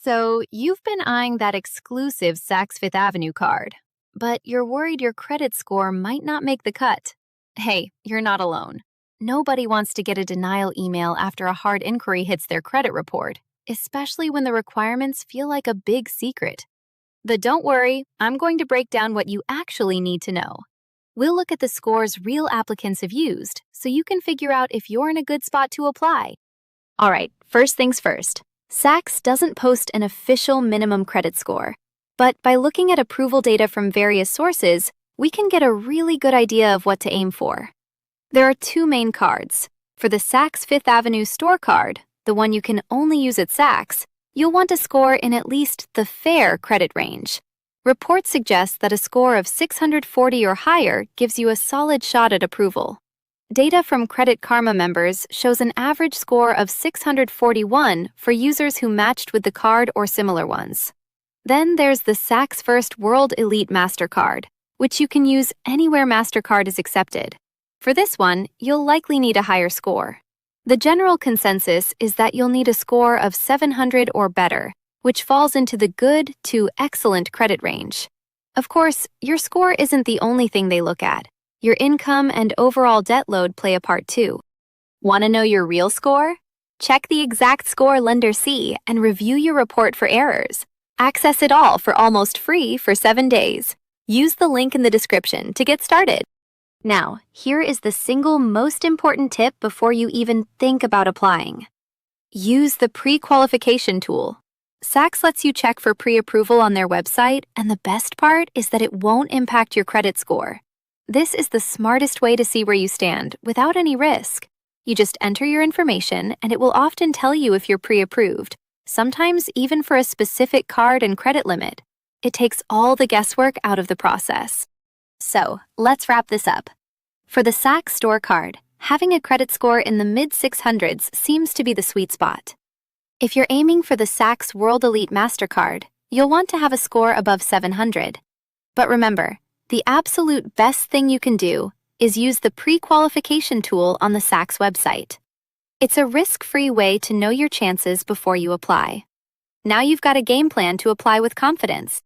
So, you've been eyeing that exclusive Saks Fifth Avenue card, but you're worried your credit score might not make the cut. Hey, you're not alone. Nobody wants to get a denial email after a hard inquiry hits their credit report, especially when the requirements feel like a big secret. But don't worry, I'm going to break down what you actually need to know. We'll look at the scores real applicants have used, so you can figure out if you're in a good spot to apply. All right, first things first. Saks doesn't post an official minimum credit score, but by looking at approval data from various sources, we can get a really good idea of what to aim for. There are two main cards. For the Saks Fifth Avenue store card, the one you can only use at Saks, you'll want a score in at least the fair credit range. Reports suggest that a score of 640 or higher gives you a solid shot at approval. Data from Credit Karma members shows an average score of 641 for users who matched with the card or similar ones. Then there's the Saks First World Elite MasterCard, which you can use anywhere MasterCard is accepted. For this one, you'll likely need a higher score. The general consensus is that you'll need a score of 700 or better, which falls into the good to excellent credit range. Of course, your score isn't the only thing they look at. Your income and overall debt load play a part too. Want to know your real score? Check the exact score lender see and review your report for errors. Access it all for almost free for 7 days. Use the link in the description to get started. Now, here is the single most important tip before you even think about applying. Use the pre-qualification tool. Saks lets you check for pre-approval on their website, and the best part is that it won't impact your credit score. This is the smartest way to see where you stand without any risk. You just enter your information, and it will often tell you if you're pre-approved, sometimes even for a specific card and credit limit. It takes all the guesswork out of the process. So, let's wrap this up. For the Saks store card, having a credit score in the mid-600s seems to be the sweet spot. If you're aiming for the Saks World Elite MasterCard, you'll want to have a score above 700. But remember, the absolute best thing you can do is use the pre-qualification tool on the Saks website. It's a risk-free way to know your chances before you apply. Now you've got a game plan to apply with confidence.